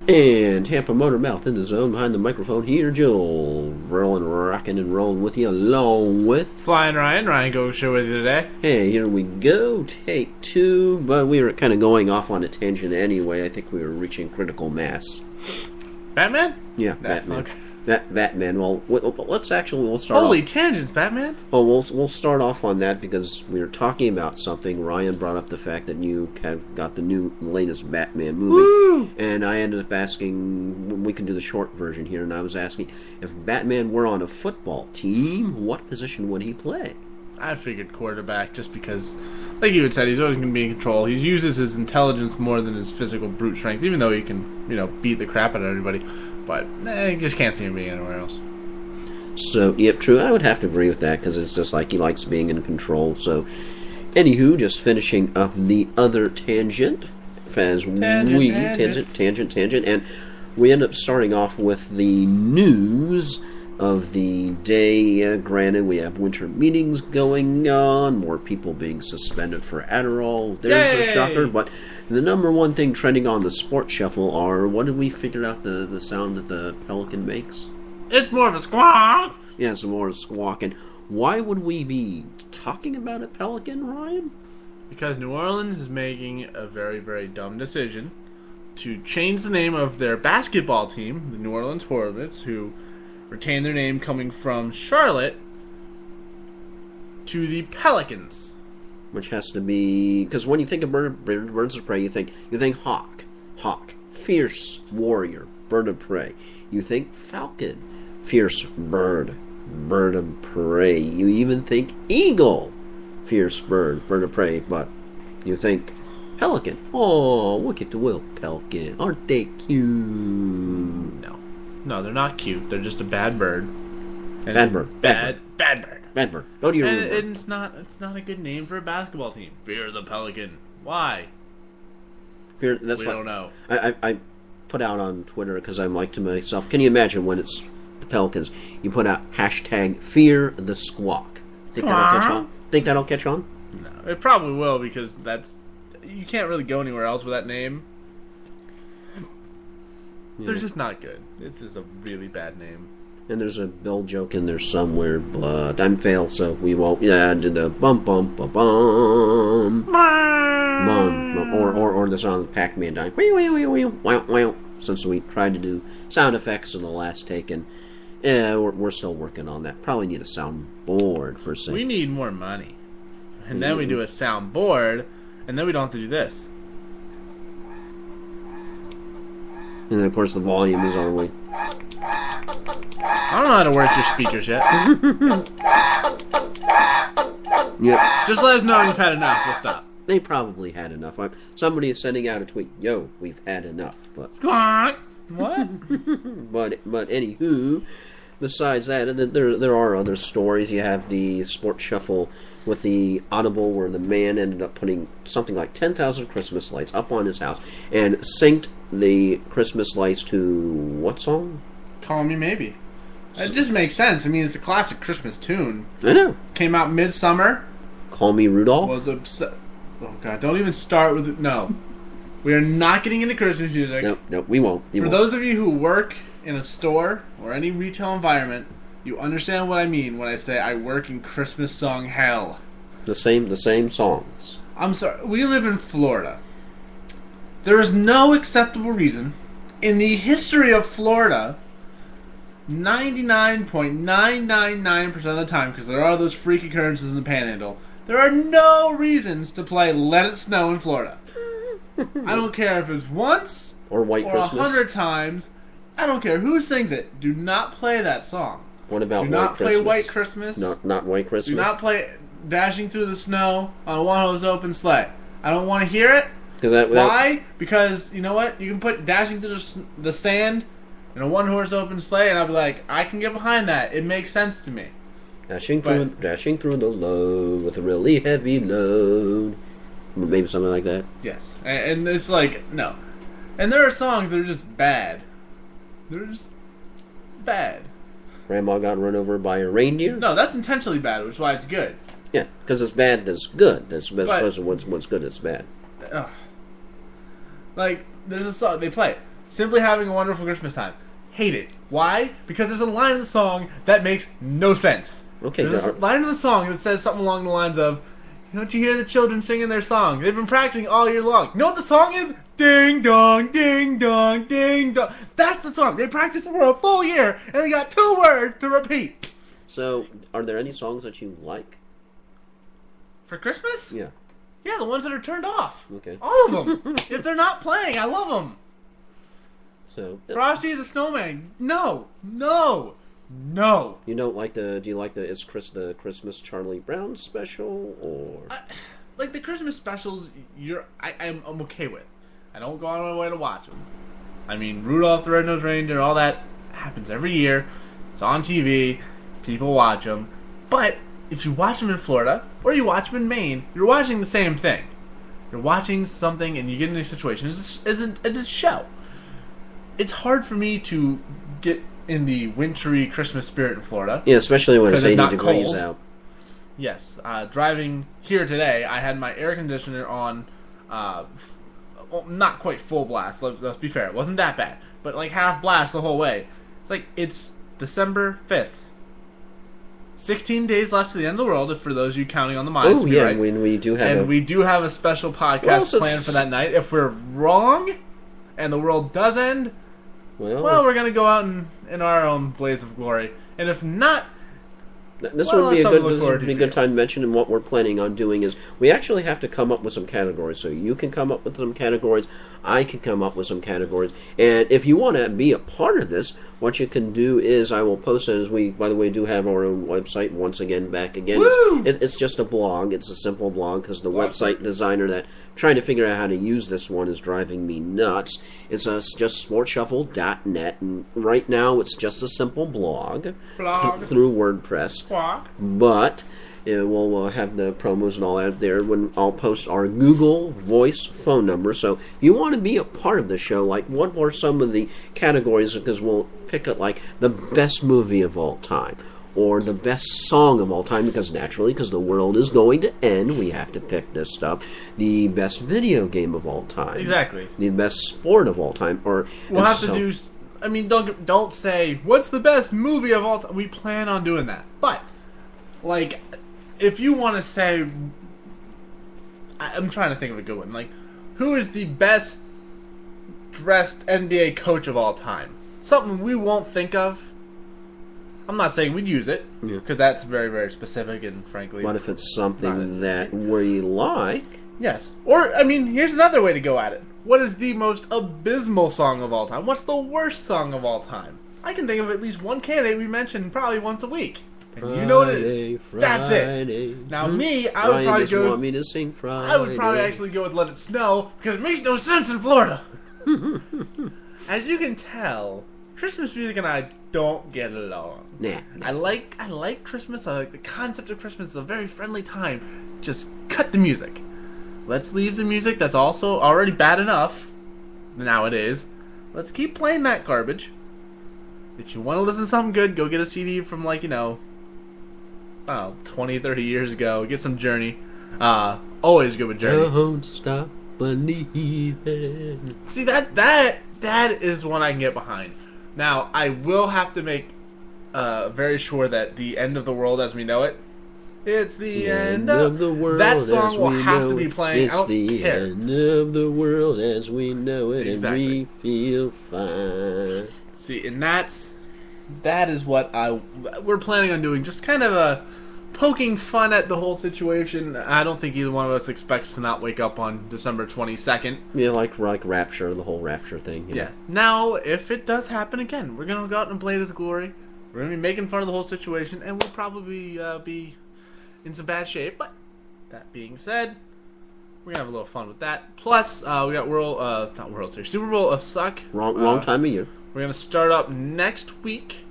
And Tampa Motor Mouth in the zone behind the microphone here, Joel. Rolling, rocking, and rolling with you along with Flying Ryan. Ryan Go Show with you today. Hey, here we go. Take two. But we were kind of going off on a tangent anyway. I think we were reaching critical mass. Batman? Yeah, Batman. Okay. Batman. Well, we'll start Holy off. tangents, Batman! Oh, we'll start off on that because we were talking about something. Ryan brought up the fact that you got the latest Batman movie. Woo! And I ended up asking, we can do the short version here, and I was asking, if Batman were on a football team, what position would he play? I figured quarterback just because, like you had said, he's always going to be in control. He uses his intelligence more than his physical brute strength, even though he can, beat the crap out of everybody. But I just can't see him being anywhere else. So, yep, true. I would have to agree with that because it's just like he likes being in control. So, anywho, just finishing up the other tangent. Tangent, and we end up starting off with the news of the day. Granted, we have winter meetings going on, more people being suspended for Adderall. There's Yay! a shocker, but the number one thing trending on the Sports Shuffle are, what did we figure out the sound that the pelican makes? It's more of a squawk! Yeah, some more squawking. Why would we be talking about a pelican, Ryan? Because New Orleans is making a very, very dumb decision to change the name of their basketball team, the New Orleans Hornets, who retain their name coming from Charlotte, to the Pelicans. Which has to be, because when you think of birds of prey, you think hawk, fierce warrior, bird of prey. You think falcon, fierce bird of prey. You even think eagle, fierce bird of prey. But you think pelican. Oh, look at the little pelican. Aren't they cute? No, they're not cute. They're just a bad bird. Bad bird. Bad bird. Go to your room. And it's not a good name for a basketball team. Fear the Pelican. Why? We don't know. I put out on Twitter because I'm like to myself, can you imagine when it's the Pelicans? You put out hashtag Fear the Squawk. Think that'll catch on? No, it probably will because you can't really go anywhere else with that name. Yeah. They're just not good. It's just a really bad name. And there's a Bill joke in there somewhere, but I'm failed, so we won't. Yeah, do the bum bum bum bum bum, or the sound of Pac-Man dying. Wow. Since we tried to do sound effects in the last take, and we're still working on that. Probably need a soundboard per se. We need more money, and then we do a soundboard, and then we don't have to do this. And then, of course, the volume is all the way. I don't know how to work your speakers yet. Yep. Just let us know when you've had enough. We'll stop. They probably had enough. Somebody is sending out a tweet. Yo, we've had enough. But what? but anywho, besides that, there are other stories. You have the Sports Shuffle with the Audible, where the man ended up putting something like 10,000 Christmas lights up on his house and synced the Christmas lights to what song? Call Me Maybe. It just makes sense. I mean, it's a classic Christmas tune. I know. Came out midsummer. Call Me Rudolph. Was upset. Oh God! Don't even start with it. No, we are not getting into Christmas music. Nope, we won't. For those of you who work in a store or any retail environment, you understand what I mean when I say I work in Christmas song hell. The same songs. I'm sorry. We live in Florida. There is no acceptable reason in the history of Florida, 99.999% of the time, because there are those freak occurrences in the Panhandle, there are no reasons to play Let It Snow in Florida. I don't care if it's once or White Christmas 100 times. I don't care who sings it. Do not play that song. What about Do not play White Christmas. No, not White Christmas. Do not play Dashing Through the Snow on a one-hose open sleigh. I don't want to hear it. Why? Because, you know what? You can put Dashing Through the Sand in a one-horse open sleigh, and I'll be like, I can get behind that. It makes sense to me. Dashing through the load with a really heavy load. Maybe something like that. Yes. And it's like, no. And there are songs that are just bad. They're just bad. Grandma got run over by a reindeer? No, that's intentionally bad, which is why it's good. Yeah, because it's bad that's good. That's as opposed to what's good that's bad. Like, there's a song, they play it. Simply Having a Wonderful Christmas Time. Hate it. Why? Because there's a line in the song that makes no sense. Okay, there's a line in the song that says something along the lines of, "Don't you hear the children singing their song? They've been practicing all year long." You know what the song is? Ding dong, ding dong, ding dong. That's the song. They practiced for a full year, and they got 2 words to repeat. So, are there any songs that you like? For Christmas? Yeah. Yeah, the ones that are turned off. Okay. All of them. If they're not playing, I love them. So, Frosty the Snowman. No. No. No. You don't like do you like the Christmas Charlie Brown special, or? Like the Christmas specials, I'm okay with. I don't go out of my way to watch them. I mean, Rudolph the Red-Nosed Reindeer, all that happens every year. It's on TV. People watch them. But if you watch them in Florida or you watch them in Maine, you're watching the same thing. You're watching something and you get in a situation. It's a show. It's hard for me to get in the wintry Christmas spirit in Florida. Yeah, especially when it's 80 degrees cold. out. Yes. Driving here today, I had my air conditioner on, not quite full blast, let's be fair. It wasn't that bad. But like half blast the whole way. It's December 5th. 16 days left to the end of the world, if for those of you counting on the minds. Oh, yeah, right. we do have we do have a special podcast planned for that night. If we're wrong and the world does end, well, we're going to go out in our own blaze of glory. And if not, this would be a good time to mention, and what we're planning on doing is we actually have to come up with some categories. So you can come up with some categories, I can come up with some categories, and if you want to be a part of this, what you can do is I will post it, as we, by the way, do have our own website once again, back again. It's just a blog. It's a simple blog, because the website designer that trying to figure out how to use this one is driving me nuts. It's just sportshuffle.net, and right now it's just a simple blog. Through WordPress. But we'll have the promos and all that there when I'll post our Google Voice phone number. So if you want to be a part of the show, like what were some of the categories, because we'll pick up like the best movie of all time or the best song of all time, because naturally, because the world is going to end, we have to pick this stuff. The best video game of all time. Exactly. The best sport of all time. Or we'll have to do... I mean, don't say, what's the best movie of all time? We plan on doing that. But, like, if you want to say... I'm trying to think of a good one. Like, who is the best dressed NBA coach of all time? Something we won't think of. I'm not saying we'd use it, because that's very, very specific, and frankly... What if it's something that we like? Yes. Or, I mean, here's another way to go at it. What is the most abysmal song of all time? What's the worst song of all time? I can think of at least one candidate we mention probably once a week. And Friday, you know what it is. Friday. That's it. Now me, I would probably go... want me to sing Friday. I would probably actually go with Let It Snow, because it makes no sense in Florida. As you can tell, Christmas music and I don't get along. Nah. I like Christmas. I like the concept of Christmas. It's a very friendly time. Just cut the music. Let's leave the music that's also already bad enough nowadays. Let's keep playing that garbage. If you want to listen to something good, go get a CD from, like, 20, 30 years ago. Get some Journey. Always good with Journey. Don't stop believing. See, that is one I can get behind. Now, I will have to make very sure that the end of the world as we know it, it's the end of the world. That song will have to be playing. It's the end of the world as we know it, exactly. And we feel fine. See, and that is what we're planning on doing. Just kind of a poking fun at the whole situation. I don't think either one of us expects to not wake up on December 22nd. Yeah, like Rapture, the whole Rapture thing. Yeah. Now, if it does happen again, we're gonna go out and play this glory. We're gonna be making fun of the whole situation, and we'll probably be in some bad shape. But that being said, we're gonna have a little fun with that. Plus, we got not World Series, Super Bowl of Suck. Wrong time of year. We're gonna start up next week.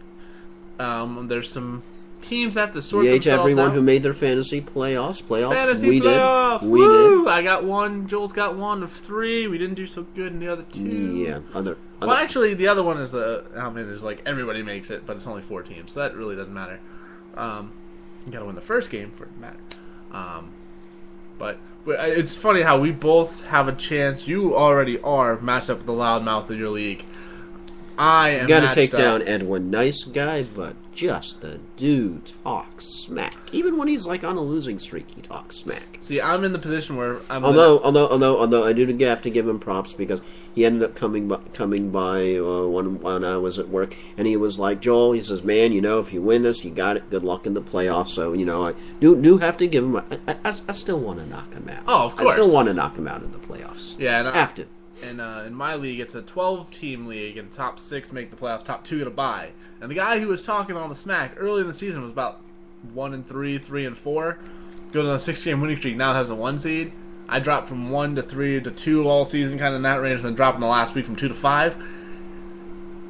There's some teams that have to sort themselves everyone out. who made their fantasy playoffs. Fantasy playoffs. We did. I got one. Joel's got 1 of 3. We didn't do so good in the other 2. Yeah, Well, actually, the other one is there's like everybody makes it, but it's only 4 teams, so that really doesn't matter. You gotta win the first game for it to matter. But it's funny how we both have a chance. You already are matched up with the loudmouth in your league. I am. Got to take down Edwin. Nice guy, but just the dude talks smack. Even when he's like on a losing streak, he talks smack. See, I'm in the position where although I do have to give him props because he ended up coming by when I was at work, and he was like, Joel, he says, man, if you win this, you got it. Good luck in the playoffs. So I do have to give him. I still want to knock him out. Oh, of course. I still want to knock him out in the playoffs. Yeah, and have to. And in my league, it's a 12-team league, and the top 6 make the playoffs, top 2 get a bye. And the guy who was talking on the smack early in the season was about 1-3, 3-4, goes on a 6-game winning streak, now has a 1 seed. I dropped from 1 to 3 to 2 all season, kind of in that range, and then dropped in the last week from 2 to 5.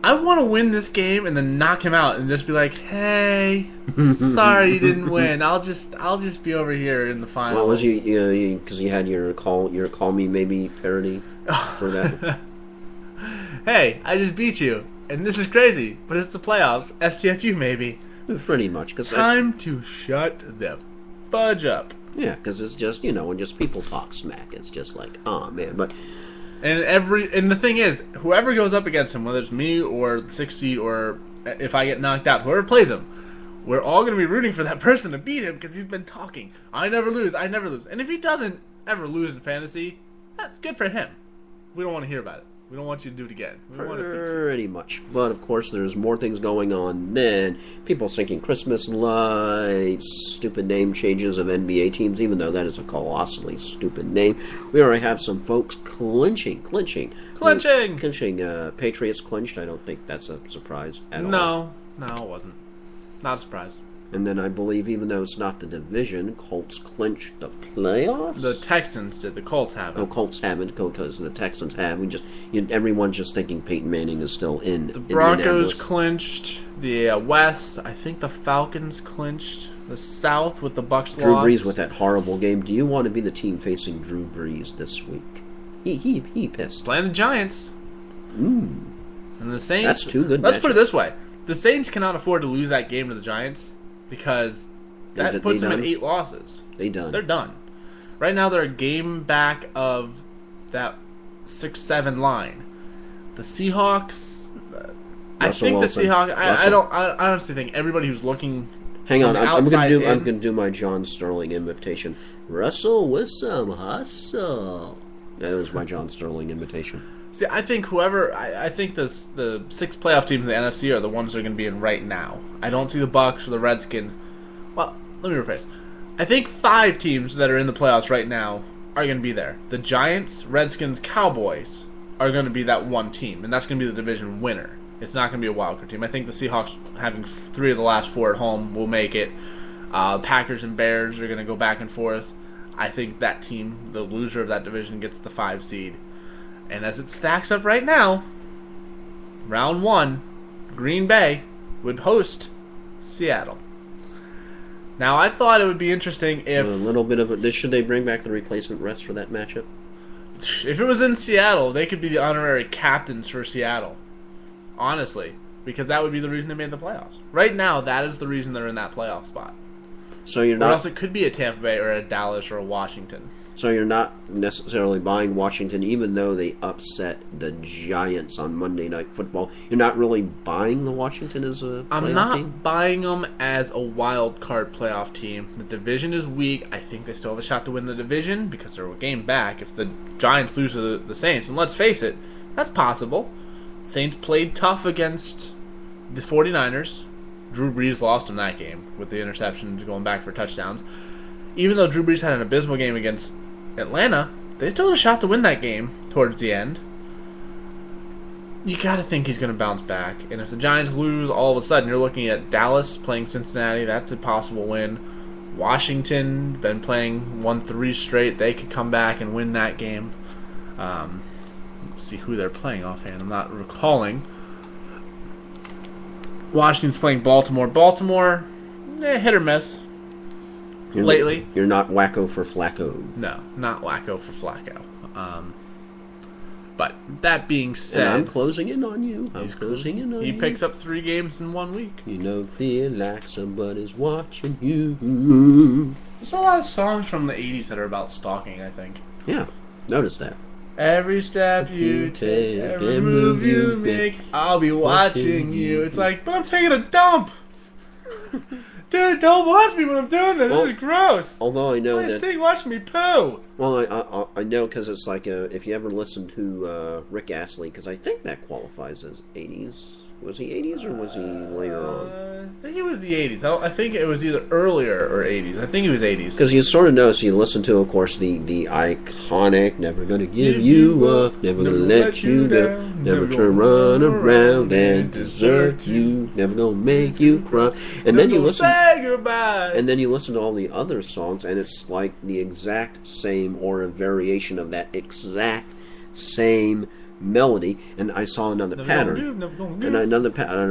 I want to win this game and then knock him out and just be like, hey, sorry you didn't win. I'll just be over here in the finals. Well, was you because you had your call me maybe parody for that? Hey, I just beat you, and this is crazy, but it's the playoffs. STFU maybe. Pretty much. Time to shut the fudge up. Yeah, because it's just when just people talk smack, it's just like, oh man, but. And the thing is, whoever goes up against him, whether it's me or the 6 seed or if I get knocked out, whoever plays him, we're all going to be rooting for that person to beat him because he's been talking. I never lose. And if he doesn't ever lose in fantasy, that's good for him. We don't want to hear about it. We don't want you to do it again. We want to beat you. Pretty much. But, of course, there's more things going on than people sinking Christmas lights, stupid name changes of NBA teams, even though that is a colossally stupid name. We already have some folks clinching. Patriots clinched. I don't think that's a surprise at all. No, it wasn't. Not a surprise. And then I believe, even though it's not the division, Colts clinched the playoffs? The Texans did. The Colts haven't. Oh, Colts haven't, because the Texans have. Everyone's just thinking Peyton Manning is still in. The Broncos clinched. The West, I think the Falcons clinched. The South with the Bucs Drew lost. Brees with that horrible game. Do you want to be the team facing Drew Brees this week? He pissed. Playing the Giants. And the Saints. That's too good. Let's put it this way: the Saints cannot afford to lose that game to the Giants. Because that puts them at 8 losses. They're done. Right now, they're a game back of that 6-7 line. The Seahawks. I honestly think everybody who's looking. Hang on, I'm gonna do my John Sterling imitation. Russell with some hustle. That was my John Sterling imitation. See, I think I think the 6 playoff teams in the NFC are the ones that are going to be in right now. I don't see the Bucs or the Redskins. Well, let me rephrase. I think 5 teams that are in the playoffs right now are going to be there. The Giants, Redskins, Cowboys are going to be that one team, and that's going to be the division winner. It's not going to be a wildcard team. I think the Seahawks, having 3 of the last 4 at home, will make it. Packers and Bears are going to go back and forth. I think that team, the loser of that division, gets the 5 seed. And as it stacks up right now, round 1, Green Bay would host Seattle. Now, I thought it would be interesting if... A little bit of should they bring back the replacement refs for that matchup? If it was in Seattle, they could be the honorary captains for Seattle. Honestly. Because that would be the reason they made the playoffs. Right now, that is the reason they're in that playoff spot. So you're not... Or else it could be a Tampa Bay or a Dallas or a Washington. So you're not necessarily buying Washington, even though they upset the Giants on Monday Night Football. You're not really buying the Washington as a playoff team? I'm not buying them as a wild card playoff team. The division is weak. I think they still have a shot to win the division because they're a game back. If the Giants lose to the Saints, and let's face it, that's possible. Saints played tough against the 49ers. Drew Brees lost in that game with the interceptions going back for touchdowns. Even though Drew Brees had an abysmal game against Atlanta, they still had a shot to win that game towards the end. You got to think he's going to bounce back. And if the Giants lose, all of a sudden you're looking at Dallas playing Cincinnati. That's a possible win. Washington, been playing 1-3 straight. They could come back and win that game. Let's see who they're playing offhand. I'm not recalling. Washington's playing Baltimore. Baltimore, hit or miss. Lately. You're not wacko for Flacco. No, not wacko for Flacco. But that being said... And I'm closing in on you. He picks up 3 games in 1 week. You know, feel like somebody's watching you. There's a lot of songs from the 80s that are about stalking, I think. Yeah, notice that. Every step you take, every move you make, I'll be watching you. It's like, but I'm taking a dump! Dude, don't watch me when I'm doing this. This is gross. Although I know Why that... Stay watching me poo? Well, I know because it's like if you ever listen to Rick Astley, because I think that qualifies as 80s. Was he 80s or was he later on? I think it was the 80s. I think it was either earlier or 80s. I think it was 80s. Because you sort of know, so you listen to, of course, the iconic "Never Gonna Give You Up, Never Gonna Let You Down, Never Gonna Run Around and Desert You, Never Gonna Make You Cry," and then you listen. Say goodbye. And then you listen to all the other songs, and it's like the exact same or a variation of that exact same melody. And I saw another pattern,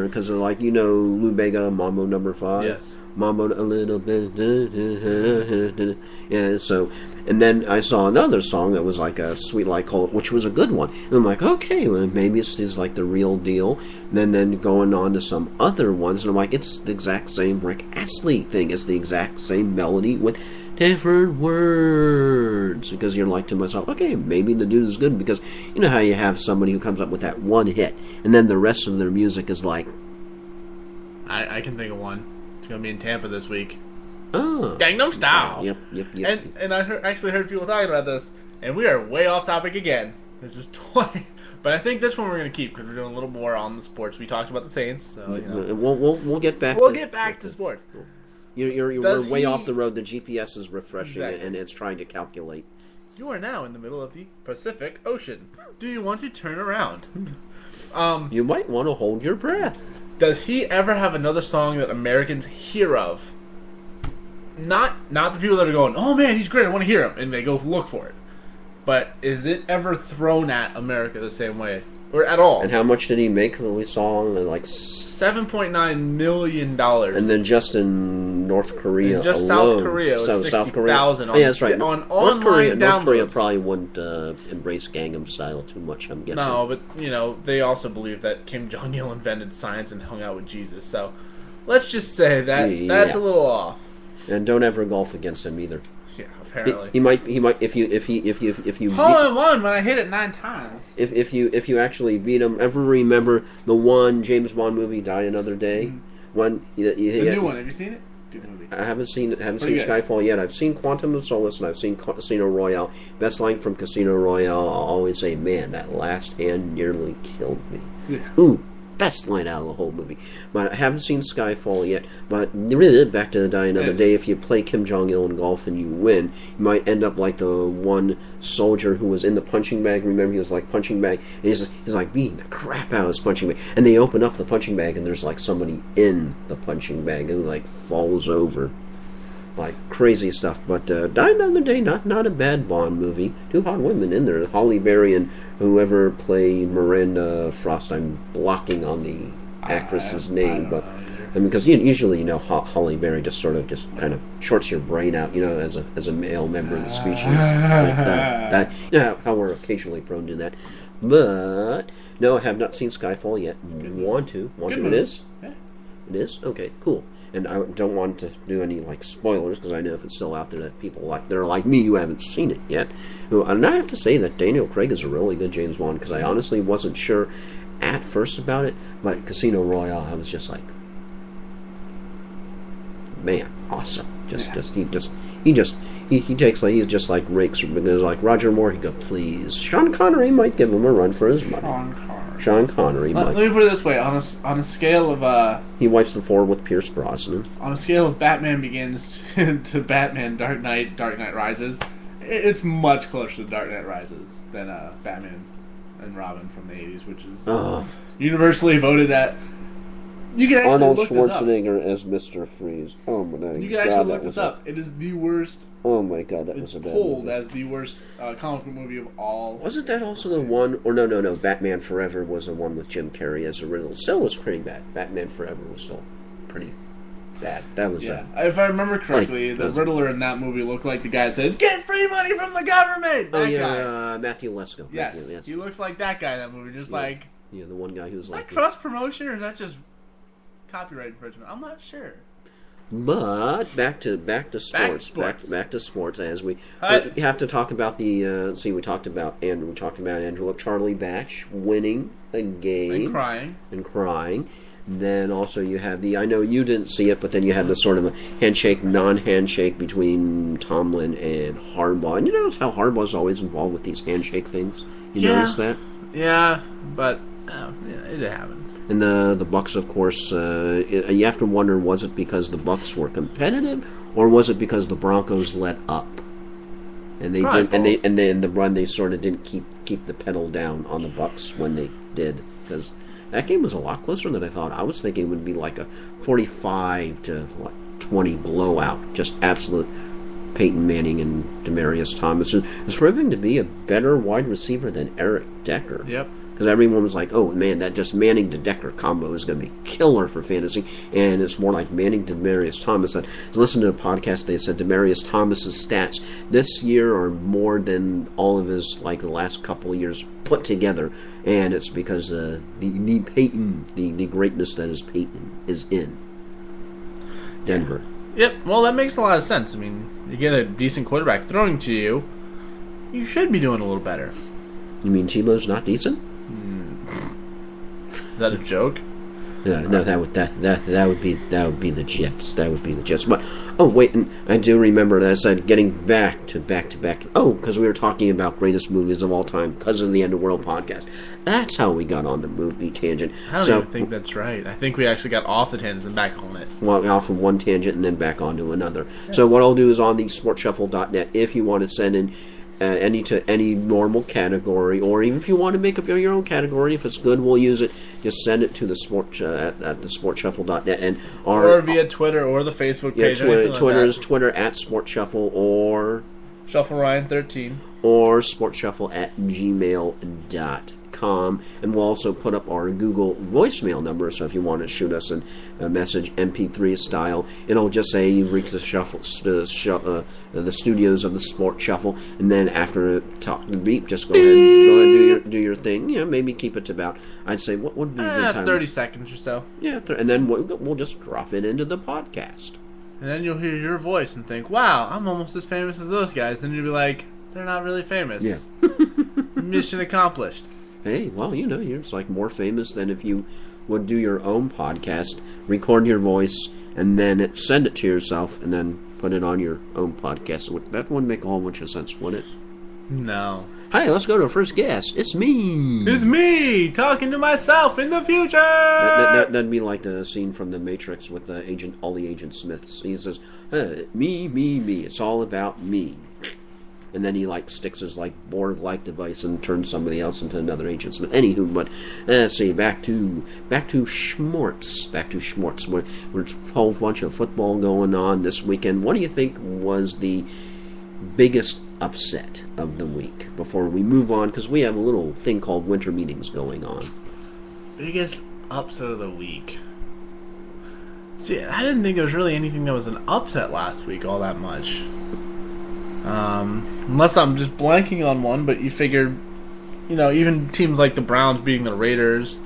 because like, you know, Lou Bega, Mambo Number 5. Yes. Mambo a little bit. Yeah. So, and then I saw another song that was like a Sweet Like Cola, which was a good one. And I'm like, okay, well, maybe it's like the real deal. And then going on to some other ones, and I'm like, it's the exact same Rick Astley thing. It's the exact same melody with different words, because you're like to myself, okay, maybe the dude is good, because you know how you have somebody who comes up with that one hit, and then the rest of their music is like... I can think of one. It's going to be in Tampa this week. Oh. Gangnam Style. Yep. And I actually heard people talking about this, and we are way off topic again. This is twice. But I think this one we're going to keep, because we're doing a little more on the sports. We talked about the Saints, so, you know. We'll get back to sports. We're way off the road. The GPS is refreshing it, and it's trying to calculate. You are now in the middle of the Pacific Ocean. Do you want to turn around? You might want to hold your breath. Does he ever have another song that Americans hear of? Not the people that are going, oh man, he's great, I want to hear him, and they go look for it. But is it ever thrown at America the same way? Or at all? And how much did he make when we saw him? Like $7.9 million. And then just in North Korea and just alone. South Korea was 60,000. Oh, yeah, that's right. On North Korea downloads. probably wouldn't embrace Gangnam Style too much, I'm guessing. No, but, you know, they also believe that Kim Jong-il invented science and hung out with Jesus. So, let's just say that that's a little off. And don't ever golf against him either. Yeah, apparently. He might if you hole in one when I hit it 9 times. If you actually beat him, ever remember the one James Bond movie, Die Another Day? One the new one. Have you seen it? Good movie. I haven't seen it. Haven't seen Skyfall yet. I've seen Quantum of Solace and I've seen Casino Royale. Best line from Casino Royale, I'll always say, "Man, that last hand nearly killed me." Yeah. Ooh. Best line out of the whole movie. But I haven't seen Skyfall yet. But really, back to Die Another Day, if you play Kim Jong-il in golf and you win, you might end up like the one soldier who was in the punching bag. Remember, he was like punching bag. And he's like beating the crap out of his punching bag. And they open up the punching bag and there's like somebody in the punching bag who like falls over. Like crazy stuff. But Die Another Day, not a bad Bond movie. 2 hot women in there. Holly Berry and whoever played Miranda Frost. I'm blocking on the actress's name, but I mean, because usually, you know, Holly Berry just sort of just kind of shorts your brain out, you know, as a male member of the species. Like that, you know how we're occasionally prone to that. But no, I have not seen Skyfall yet. Want to? It is. Yeah. It is? Okay, cool. And I don't want to do any like spoilers, because I know if it's still out there that people they're like me who haven't seen it yet. And I have to say that Daniel Craig is a really good James Bond, because I honestly wasn't sure at first about it, but Casino Royale, I was just like, man, awesome. He takes like, he's just like rakes, because like Roger Moore, he go, please. Sean Connery might give him a run for his money. Sean Connery. Let me put it this way: on a scale of he wipes the floor with Pierce Brosnan. On a scale of Batman Begins to Batman Dark Knight Rises, it's much closer to Dark Knight Rises than Batman and Robin from the '80s, which is universally voted at. You can actually Arnold look Schwarzenegger as Mr. Freeze. Oh my god! You can actually look this up. It is the worst. Oh my god, that was a bad movie. It's pulled as the worst comic book movie of all. Wasn't that also the one? Or no. Batman Forever was the one with Jim Carrey as a riddle. Still was pretty bad. Batman Forever was still pretty bad. That was If I remember correctly, the Riddler in that movie looked like the guy that said, "Get free money from the government." That guy. Matthew Lesko. Yes, he looks like that guy in that movie. Just like the one guy who's like that cross promotion, or is that just copyright infringement? I'm not sure. But back to sports. Back to sports. As we have to talk about the. We talked about Angela Charlie Batch winning a game and crying. Then also you have the. I know you didn't see it, but then you had the sort of a handshake, non-handshake between Tomlin and Harbaugh. And you notice how Harbaugh's always involved with these handshake things. You notice that? Yeah, but it happens. And the Bucks, of course, you have to wonder: was it because the Bucks were competitive, or was it because the Broncos let up, and they did, and then the run they sort of didn't keep the pedal down on the Bucks when they did, because that game was a lot closer than I thought. I was thinking it would be like a 45 to 20 blowout, just absolute. Peyton Manning and Demaryius Thomas is proving to be a better wide receiver than Eric Decker. Yep. Because everyone was like, oh, man, that just Manning to Decker combo is going to be killer for fantasy. And it's more like Manning to Demaryius Thomas. I was listening to a podcast, they said Demaryius Thomas's stats this year are more than all of his, like, the last couple of years put together. And it's because the Peyton, the greatness that is Peyton, is in Denver. Yep, well, that makes a lot of sense. I mean, you get a decent quarterback throwing to you, you should be doing a little better. You mean Tebow's not decent? Is that a joke? No, that would be the Jets. That would be the Jets. But wait, and I do remember that I said getting back to. Because we were talking about greatest movies of all time because of the End of World podcast. That's how we got on the movie tangent. I don't even think that's right. I think we actually got off the tangent and back on it. Well, off of one tangent and then back onto another. Yes. So what I'll do is on the sportshuffle.net, if you want to send in any normal category, or even if you want to make up your own category, if it's good, we'll use it. Just send it to the at the sportshuffle.net or via Twitter or the Facebook page. Twitter is Twitter at sportshuffle or Shuffle Ryan 13 or sportshuffle@gmail.com. And we'll also put up our Google voicemail number, so if you want to shoot us a message MP3 style, it'll just say you've reached the studios of the Sport Shuffle, and then after the beep, just go ahead and do your thing. Maybe keep it to about, I'd say, what would be the time? 30 seconds or so. Yeah, and then we'll just drop it into the podcast. And then you'll hear your voice and think, wow, I'm almost as famous as those guys. Then you'll be like, they're not really famous. Yeah. Mission accomplished. Hey, well, you're just like more famous than if you would do your own podcast, record your voice, and then send it to yourself, and then put it on your own podcast. That wouldn't make a whole bunch of sense, would it? No. Hi, let's go to our first guest. It's me. It's me talking to myself in the future. That'd be like the scene from The Matrix with all the Agent Smiths. He says, "Me, me, me. It's all about me." And then he sticks his Borg-like device and turns somebody else into another Agent Smith. Anywho, but let's see, back to Schmorts. We're a whole bunch of football going on this weekend. What do you think was the biggest upset of the week before we move on? Because we have a little thing called winter meetings going on. Biggest upset of the week. See, I didn't think there was really anything that was an upset last week all that much. Unless I'm just blanking on one, but you figured, even teams like the Browns beating the Raiders,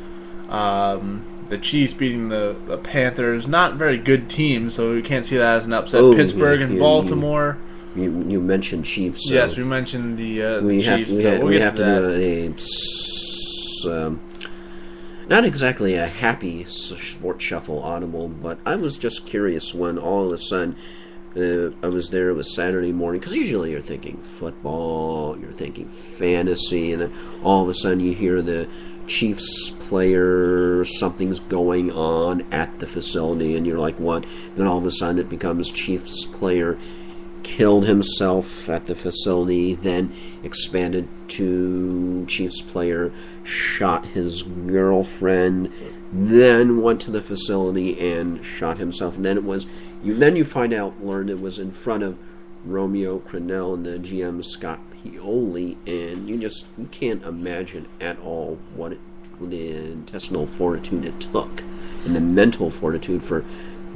the Chiefs beating the Panthers, not very good teams, so we can't see that as an upset. Pittsburgh and Baltimore. You mentioned Chiefs. So yes, we mentioned the Chiefs. We have to do not exactly a happy Sports Shuffle audible, but I was just curious when all of a sudden I was there. It was Saturday morning, because usually you're thinking football, you're thinking fantasy, and then all of a sudden you hear the Chiefs player, something's going on at the facility, and you're like, what? Then all of a sudden it becomes Chiefs player killed himself at the facility, then expanded to Chiefs player shot his girlfriend, then went to the facility and shot himself. And then you learn it was in front of Romeo Crennel and the GM Scott Pioli, and you can't imagine at all what the intestinal fortitude it took and the mental fortitude for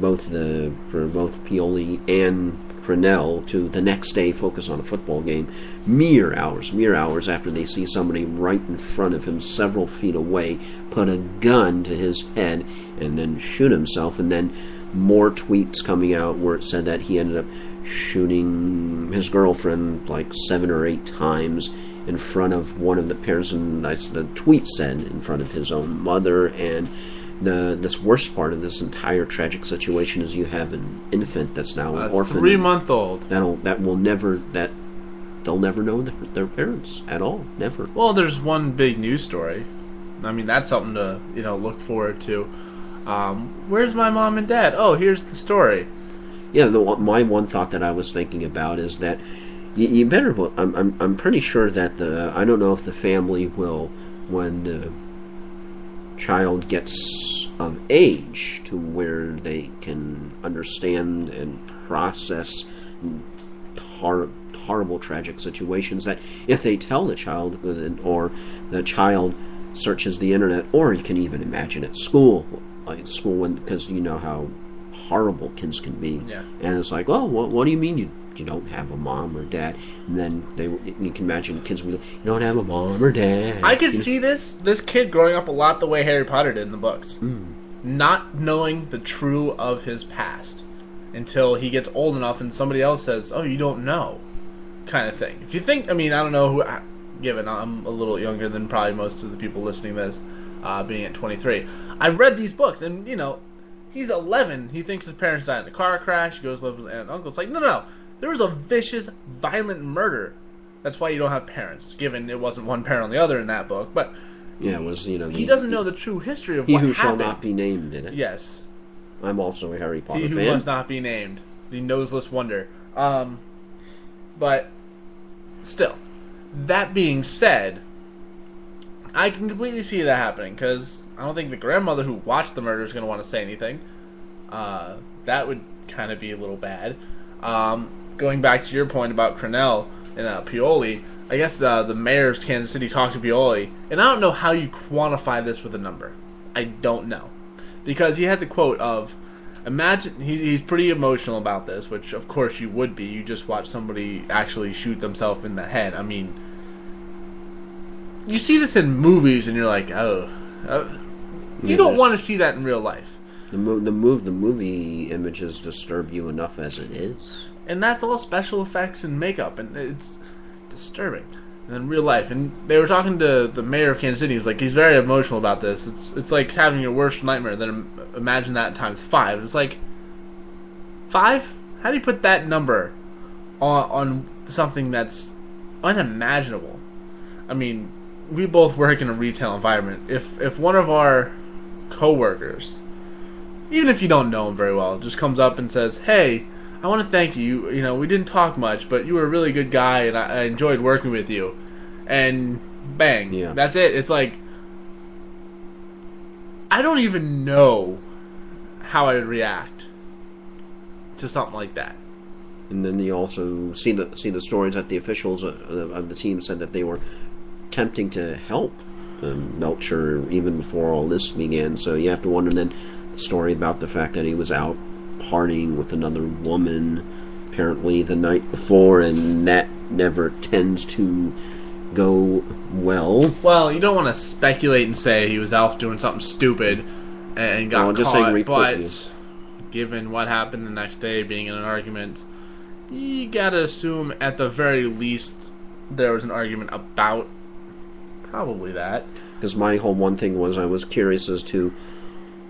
both Pioli and Crennel to the next day focus on a football game, mere hours after they see somebody right in front of him several feet away put a gun to his head and then shoot himself. And then more tweets coming out where it said that he ended up shooting his girlfriend like 7 or 8 times in front of one of the parents, and that's the tweet said, in front of his own mother. And this worst part of this entire tragic situation is you have an infant that's now an orphan, 3-month-old. They'll never know their parents at all, never. Well, there's one big news story. I mean, that's something to look forward to. Where's my mom and dad? Oh, here's the story. Yeah, my one thought that I was thinking about is that you better. I'm pretty sure that I don't know if the family will, when the child gets of age to where they can understand and process horrible tragic situations, that if they tell the child, or the child searches the internet, or you can even imagine at school, because you know how horrible kids can be. Yeah. And it's like, oh, what do you mean you don't have a mom or dad? And then you can imagine kids will be like, you don't have a mom or dad. I could see this kid growing up a lot the way Harry Potter did in the books. Not knowing the true of his past until he gets old enough and somebody else says, oh, you don't know, kind of thing. If you think, I mean, I don't know who, given I'm a little younger than probably most of the people listening to this, being at 23. I've read these books, and, he's 11. He thinks his parents died in a car crash. He goes to live with an aunt and uncle. It's like, no. There was a vicious, violent murder. That's why you don't have parents, given it wasn't one parent on the other in that book. But yeah, it was, he doesn't know the true history of he what who happened. shall not be named, did it? Yes. I'm also a Harry Potter fan. fan. He who must not be named. The noseless wonder. But still, that being said, I can completely see that happening, because I don't think the grandmother who watched the murder is going to want to say anything. That would kind of be a little bad. Going back to your point about Crennel and Pioli, I guess the mayor of Kansas City talked to Pioli, and I don't know how you quantify this with a number. I don't know. Because he had the quote of, imagine, he's pretty emotional about this, which of course you would be. You just watch somebody actually shoot themselves in the head. I mean, you see this in movies and you're like, oh. You don't want to see that in real life. The movie images disturb you enough as it is. And that's all special effects and makeup, and it's disturbing. And then real life, and they were talking to the mayor of Kansas City. He's like, he's very emotional about this. It's like having your worst nightmare. Then imagine that times 5. It's like 5. How do you put that number on something that's unimaginable? I mean, we both work in a retail environment. If one of our coworkers, even if you don't know him very well, just comes up and says, "Hey, I want to thank you. We didn't talk much, but you were a really good guy, and I enjoyed working with you." And bang, yeah. That's it. It's like, I don't even know how I would react to something like that. And then you also see the stories that the officials of the team said that they were attempting to help Melcher even before all this began. So you have to wonder then the story about the fact that he was out partying with another woman apparently the night before, and that never tends to go well. Well, you don't want to speculate and say he was out doing something stupid and got caught, but given what happened the next day, being in an argument, you gotta assume at the very least there was an argument about probably that. Because my whole one thing was I was curious as to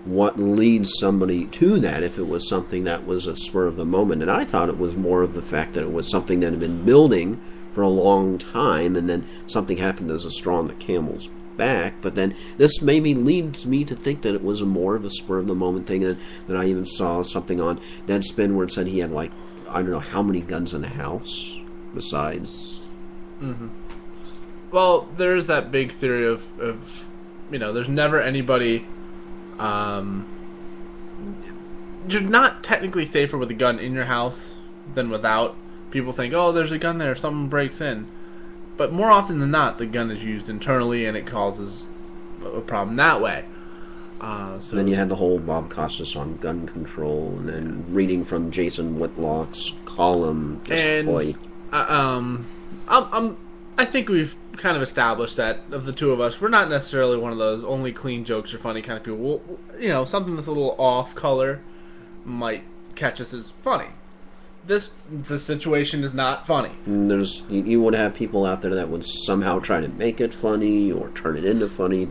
what leads somebody to that, if it was something that was a spur of the moment. And I thought it was more of the fact that it was something that had been building for a long time, and then something happened as a straw on the camel's back. But then this maybe leads me to think that it was more of a spur of the moment thing. And then I even saw something on Deadspin where it said he had, like, I don't know how many guns in the house besides. Mm-hmm. Well, there is that big theory of there's never anybody. You're not technically safer with a gun in your house than without. People think, oh, there's a gun there if someone breaks in. But more often than not, the gun is used internally and it causes a problem that way. So then you had the whole Bob Costas on gun control, and then reading from Jason Whitlock's column. I think we've kind of established that of the two of us, we're not necessarily one of those only clean jokes are funny kind of people. Something that's a little off color might catch us as funny. This situation is not funny. You would have people out there that would somehow try to make it funny or turn it into funny,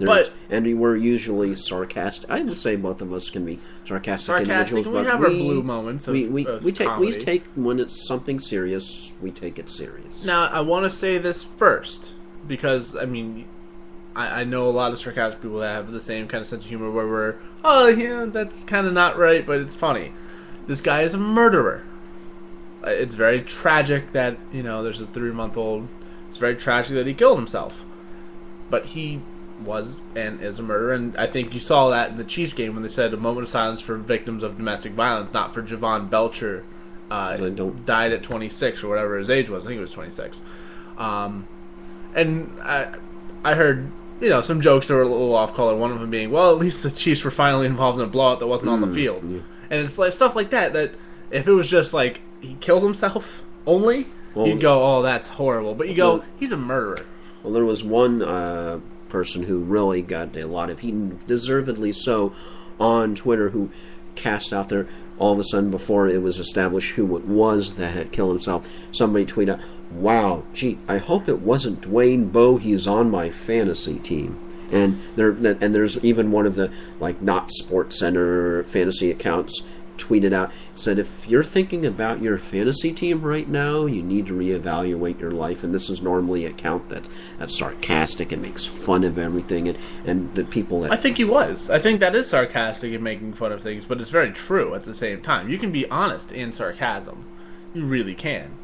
and we're usually sarcastic. I would say both of us can be sarcastic individuals, we have our blue moments. We take when it's something serious, we take it serious. Now, I want to say this first because I know a lot of sarcastic people that have the same kind of sense of humor where that's kind of not right, but it's funny. This guy is a murderer. It's very tragic that, there's a 3-month-old. It's very tragic that he killed himself. But he was and is a murderer, and I think you saw that in the Chiefs game when they said a moment of silence for victims of domestic violence, not for Javon Belcher, died at 26 or whatever his age was. I think it was 26. And I heard, some jokes that were a little off color. One of them being, well, at least the Chiefs were finally involved in a blowout that wasn't on the field. Yeah. And it's like stuff like that if it was just like he killed himself only, you'd go, oh, that's horrible. But you go, he's a murderer. Well, there was one person who really got a lot of heat, deservedly so, on Twitter, who cast out there all of a sudden before it was established who it was that had killed himself. Somebody tweeted out, wow, gee, I hope it wasn't Dwayne Bowe. He's on my fantasy team. And there's even one of the not Sports Center fantasy accounts tweeted out, said if you're thinking about your fantasy team right now, you need to reevaluate your life. And this is normally an account that's sarcastic and makes fun of everything, and the people that... I think he was. I think that is sarcastic and making fun of things, but it's very true at the same time. You can be honest in sarcasm. You really can.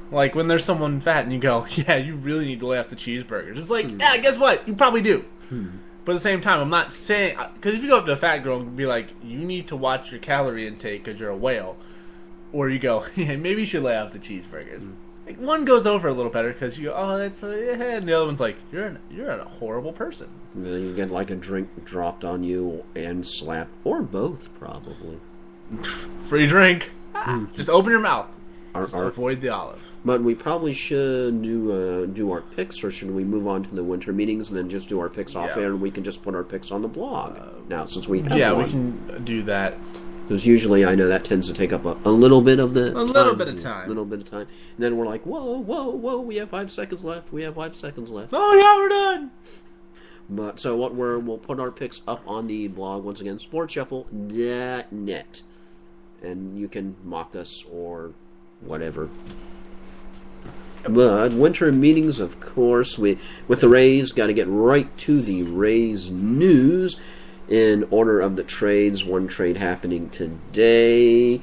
Like when there's someone fat and you go, yeah, you really need to lay off the cheeseburgers. It's like, yeah, guess what? You probably do. But at the same time, I'm not saying... Because if you go up to a fat girl and be like, you need to watch your calorie intake because you're a whale. Or you go, yeah, maybe you should lay off the cheeseburgers. Like one goes over a little better because you go, oh, that's... and the other one's like, you're a horrible person. And then you get a drink dropped on you and slapped. Or both, probably. Free drink. Just open your mouth. Just avoid the olive. But we probably should do our picks, or should we move on to the winter meetings and then just do our picks off air, and we can just put our picks on the blog now, since we have one. We can do that. Because usually I know that tends to take up a little bit of the little bit of time. And then we're like, whoa, we have 5 seconds left. Oh, yeah, we're done. But so we'll put our picks up on the blog once again, sportshuffle.net. And you can mock us or whatever. But winter meetings, of course, with the Rays, got to get right to the Rays news in order of the trades. One trade happening today.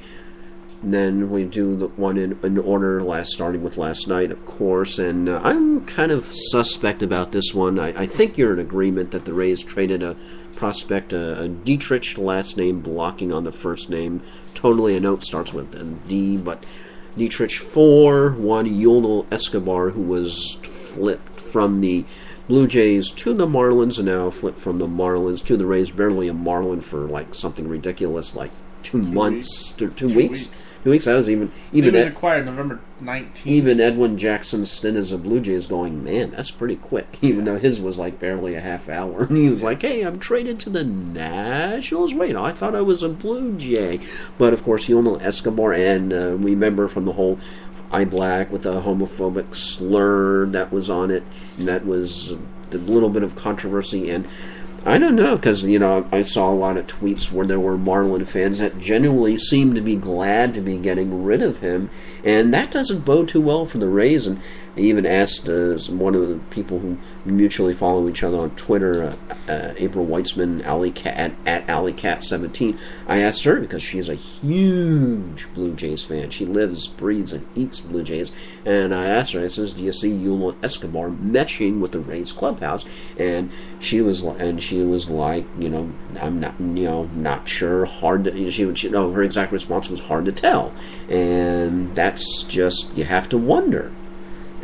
And then we do the one in order, starting with last night, of course. And I'm kind of suspect about this one. I think you're in agreement that the Rays traded a prospect, a Dietrich, last name blocking on the first name. Totally a note starts with a D, but Dietrich for one Yulno Escobar, who was flipped from the Blue Jays to the Marlins, and now flipped from the Marlins to the Rays. Barely a Marlin for something ridiculous, 2 months, 2 weeks. 2 weeks. That was even he was acquired November 19th. Even Edwin Jackson's stint as a Blue Jay is going, man, that's pretty quick. Even though his was barely a half hour. And he was like, hey, I'm traded to the Nationals. Wait, I thought I was a Blue Jay. But of course, Yulno Escobar, and we remember from the whole "I Black" with a homophobic slur that was on it, and that was a little bit of controversy. And I don't know, because, I saw a lot of tweets where there were Marlin fans that genuinely seemed to be glad to be getting rid of him, and that doesn't bode too well for the Rays. And I even asked one of the people who mutually follow each other on Twitter, April Weitzman, at AlleyCat17. I asked her, because she's a huge Blue Jays fan. She lives, breathes, and eats Blue Jays. And I asked her, I says, do you see Yulno Escobar meshing with the Rays clubhouse? And she was like, I'm not sure. Hard to, her exact response was hard to tell. And that's just, you have to wonder.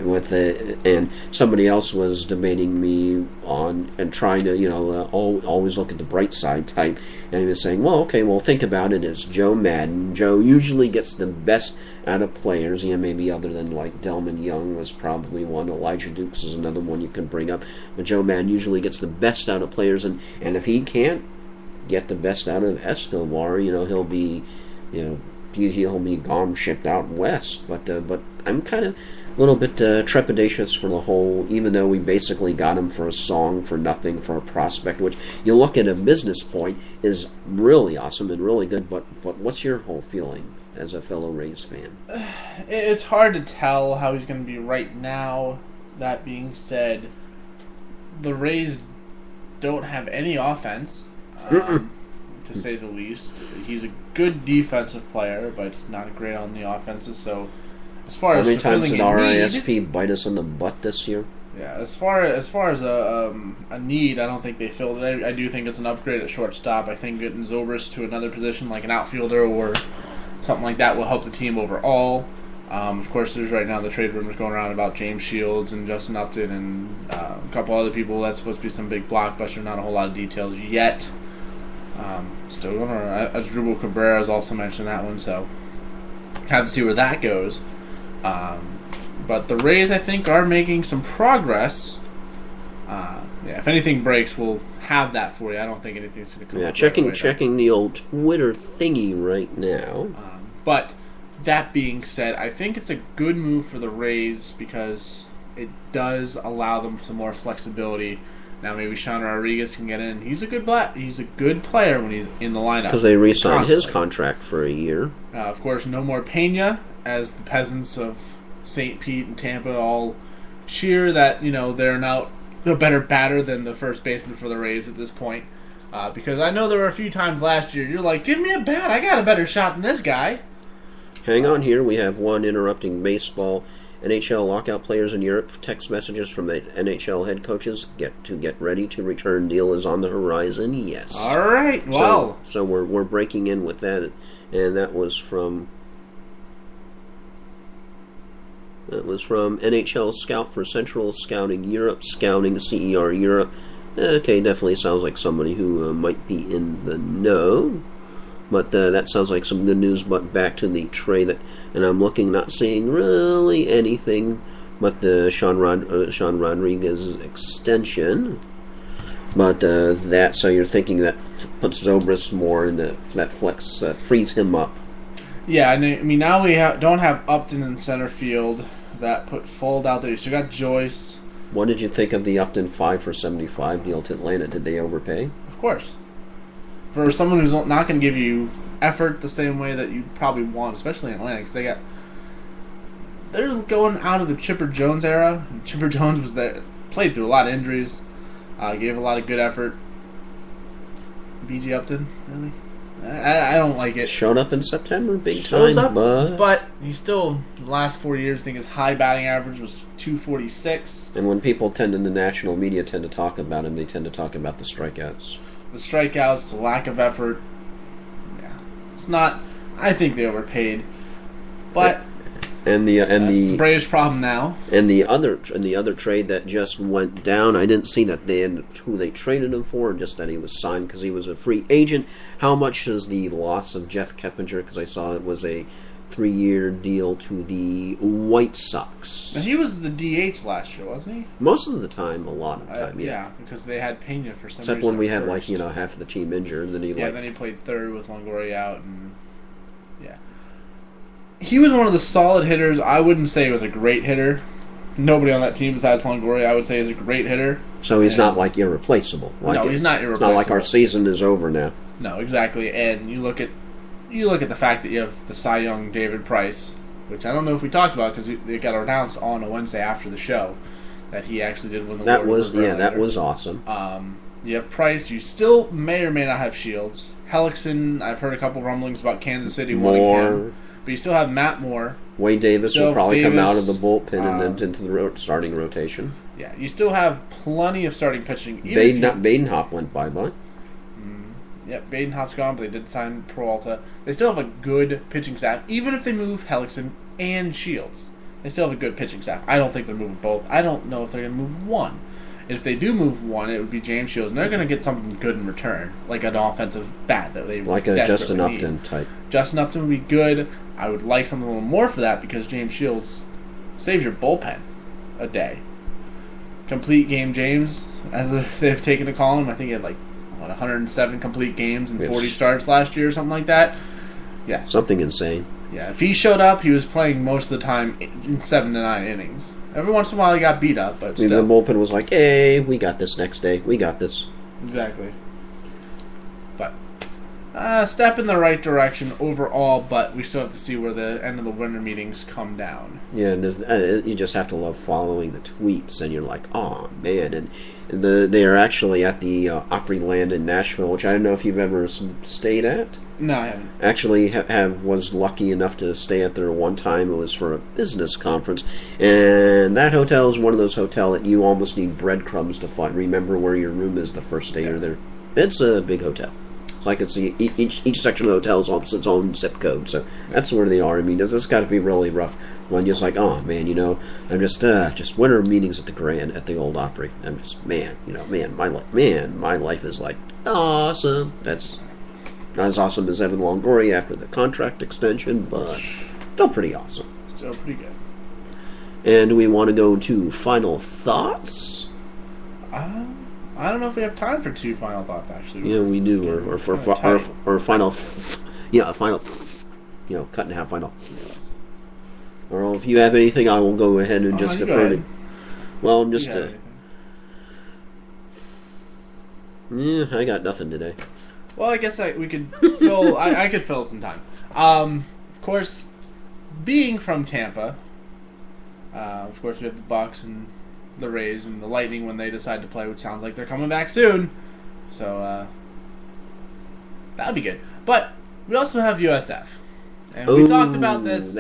and somebody else was debating me on and trying to always look at the bright side type, and he was saying, well, okay, well, think about it. It's Joe Madden. Joe usually gets the best out of players. Yeah, maybe other than like Delman Young was probably one. Elijah Dukes is another one you can bring up. But Joe Madden usually gets the best out of players, and if he can't get the best out of Escobar, he'll be, he'll be gone, shipped out west. But I'm kind of a little bit trepidatious for the whole, even though we basically got him for a song for nothing for a prospect, which you look at a business point is really awesome and really good. But what's your whole feeling as a fellow Rays fan? It's hard to tell how he's going to be right now. That being said, the Rays don't have any offense, to say the least. He's a good defensive player, but not great on the offenses. So, as far as how many times did RISP bite us in the butt this year? Yeah, as far as a need, I don't think they filled it. I do think it's an upgrade at shortstop. I think getting Zobrist to another position like an outfielder or something like that will help the team overall. Of course, there's right now the trade rumors going around about James Shields and Justin Upton and a couple other people. That's supposed to be some big blockbuster. Not a whole lot of details yet. Still going on. Asdrubal Cabrera has also mentioned that one, so have to see where that goes. But the Rays, I think, are making some progress. If anything breaks, we'll have that for you. I don't think anything's going to come up checking the old Twitter thingy right now. But that being said, I think it's a good move for the Rays because it does allow them some more flexibility. Now maybe Sean Rodriguez can get in. He's a good player when he's in the lineup. Because they re-signed his contract for a year. Of course, no more Pena, as the peasants of St. Pete and Tampa all cheer that they're now a better batter than the first baseman for the Rays at this point. Because I know there were a few times last year you're like, give me a bat, I got a better shot than this guy. Hang on here, we have one interrupting baseball. NHL lockout players in Europe, text messages from the NHL head coaches get ready to return. Deal is on the horizon. Yes. All right. Well, so we're breaking in with that, and that was from NHL Scout for Central Scouting Europe, Scouting CER Europe. Okay, definitely sounds like somebody who might be in the know. But that sounds like some good news. But back to the trade and I'm looking, not seeing really anything but the Sean Rodriguez extension. But so you're thinking that puts Zobrist more in that flex, frees him up. Yeah, I mean now we don't have Upton in center field. That put Fold out there. You still got Joyce. What did you think of the Upton 5 for $75 deal to Atlanta? Did they overpay? Of course. For someone who's not going to give you effort the same way that you probably want, especially in Atlanta, because they're going out of the Chipper Jones era. Chipper Jones was there, played through a lot of injuries, gave a lot of good effort. B.J. Upton, really? I don't like it. Showed up in September, big time, but he still, the last 4 years, I think his high batting average was .246. And when people in the national media tend to talk about him, they tend to talk about the strikeouts. The strikeouts, the lack of effort. Yeah, it's not. I think they overpaid, but that's the Braves' problem now. And the other trade that just went down, I didn't see that who they traded him for, just that he was signed because he was a free agent. How much is the loss of Jeff Keppinger? Because I saw it was a 3-year deal to the White Sox. Now, he was the DH last year, wasn't he? Most of the time, a lot of the time, yeah, because they had Pena for some reason. Except when we had half the team injured, and then then he played third with Longoria out, and yeah, he was one of the solid hitters. I wouldn't say he was a great hitter. Nobody on that team besides Longoria, I would say, is a great hitter. So he's not irreplaceable. No, he's not irreplaceable. It's not like our season is over now. No, exactly. And you look at the fact that you have the Cy Young David Price, which I don't know if we talked about because it got announced on a Wednesday after the show that he actually did win the award. That was awesome. You have Price. You still may or may not have Shields. Hellickson, I've heard a couple rumblings about Kansas City wanting him. But you still have Matt Moore. Wade Davis will probably come out of the bullpen and then into the starting rotation. Yeah, you still have plenty of starting pitching. Badenhop went bye-bye. Yep, Badenhop's gone, but they did sign Peralta. They still have a good pitching staff, even if they move Hellickson and Shields. They still have a good pitching staff. I don't think they're moving both. I don't know if they're going to move one. If they do move one, it would be James Shields, and they're going to get something good in return, like an offensive bat that they like a Justin Upton type. Justin Upton would be good. I would like something a little more for that because James Shields saves your bullpen a day. Complete game James, as they've taken to call him. I think he had 107 complete games and 40 starts last year or something like that. Yeah, something insane. Yeah, if he showed up, he was playing most of the time in 7 to 9 innings. Every once in a while, he got beat up, but still. The bullpen was like, "Hey, we got this next day. We got this." Exactly. But step in the right direction overall, but we still have to see where the end of the winter meetings come down. Yeah, and you just have to love following the tweets, and you're like, "Oh man!" And they are actually at the Opryland in Nashville, which I don't know if you've ever stayed at. No, I haven't. Actually, was lucky enough to stay at there one time. It was for a business conference, and that hotel is one of those hotels that you almost need breadcrumbs to remember where your room is the first day you're there. It's a big hotel. It's like each section of the hotel is its own zip code, so that's where they are. I mean, it's got to be really rough. When you're just like, oh man, I'm just winter meetings at the Grand at the Old Opry. I'm just my life is like awesome. That's not as awesome as Evan Longoria after the contract extension, but still pretty awesome. Still pretty good. And we want to go to final thoughts. I don't know if we have time for 2 final thoughts, actually. Yeah, we do. Or final... a final... cut in half final. Yes. Or if you have anything, I will go ahead and just defer to... Well, I'm just... I got nothing today. Well, I guess we could fill... I could fill some time. Of course, being from Tampa, of course we have the Bucks and the Rays and the Lightning when they decide to play, which sounds like they're coming back soon. So, that'll be good. But we also have USF. And we talked about this.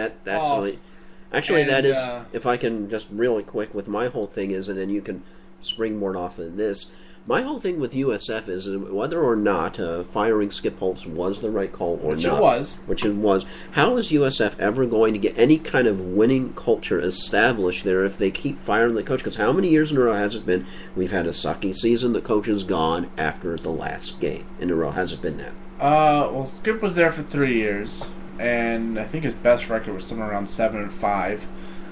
Actually, that is, if I can just really quick with my whole thing is, and then you can springboard off of this. My whole thing with USF is whether or not firing Skip Holtz was the right call or not. Which it was. How is USF ever going to get any kind of winning culture established there if they keep firing the coach? Because how many years in a row has it been we've had a sucky season, the coach is gone after the last game in a row? Has it been that? Well, Skip was there for 3 years, and I think his best record was somewhere around 7-5.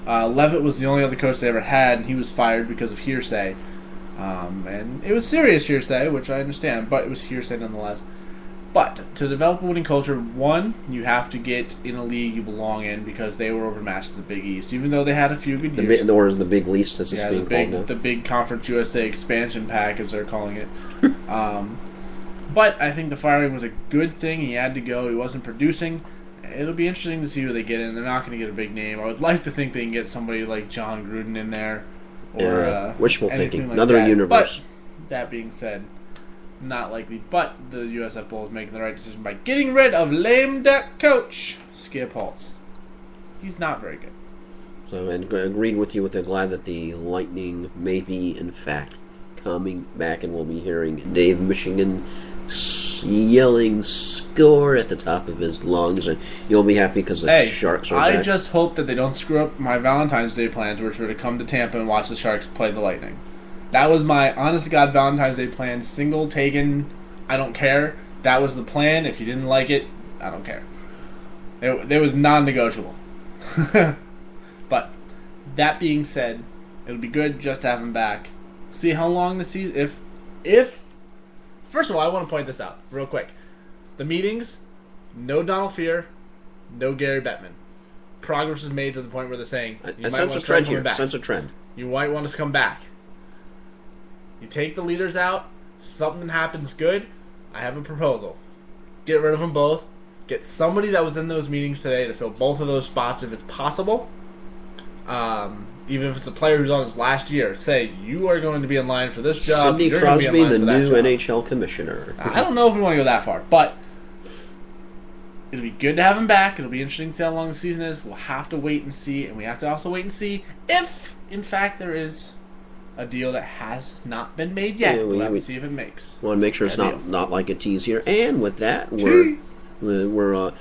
Levitt was the only other coach they ever had, and he was fired because of hearsay. And it was serious hearsay, which I understand, but it was hearsay nonetheless. But to develop a winning culture, one, you have to get in a league you belong in because they were overmatched at the Big East, even though they had a few good years. Or the Big Least, as it's being called now. The Big Conference USA expansion pack, as they're calling it. But I think the firing was a good thing. He had to go. He wasn't producing. It'll be interesting to see who they get in. They're not going to get a big name. I would like to think they can get somebody like John Gruden in there. Or wishful thinking. Like another that. universe. But that being said, not likely. But the USF Bowl is making the right decision by getting rid of lame duck coach Skip Holtz. He's not very good. So, and agreed with you. Glad that the Lightning may be, in fact, coming back, and we'll be hearing Dave Michigan yelling "score" at the top of his lungs, and you'll be happy because the Sharks are back. I just hope that they don't screw up my Valentine's Day plans, which were to come to Tampa and watch the Sharks play the Lightning. That was my honest-to-God Valentine's Day plan. Single, taken, I don't care. That was the plan. If you didn't like it, I don't care. It was non-negotiable. But that being said, it'll be good just to have him back. See how long the season... If first of all, I want to point this out real quick. The meetings, no Donald Fear, no Gary Bettman. Progress is made to the point where they're saying, I sense a trend here. Sense a trend. You might want us to come back. You take the leaders out, something happens good, I have a proposal. Get rid of them both. Get somebody that was in those meetings today to fill both of those spots if it's possible. Even if it's a player who's on his last year, say, you are going to be in line for this job. Sidney Crosby, the new NHL commissioner. I don't know if we want to go that far, but it'll be good to have him back. It'll be interesting to see how long the season is. We'll have to wait and see, and we have to also wait and see if, in fact, there is a deal that has not been made yet. Yeah, we'll have to see if it makes. We want to make sure it's not like a tease here. And with that, we're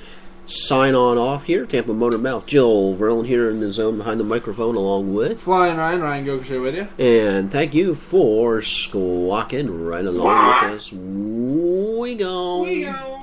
sign on off here. Tampa Motor Mouth. Joel Verlin here in the zone behind the microphone along with Flying Ryan Gokashay with you. And thank you for squawking right along with us. We go.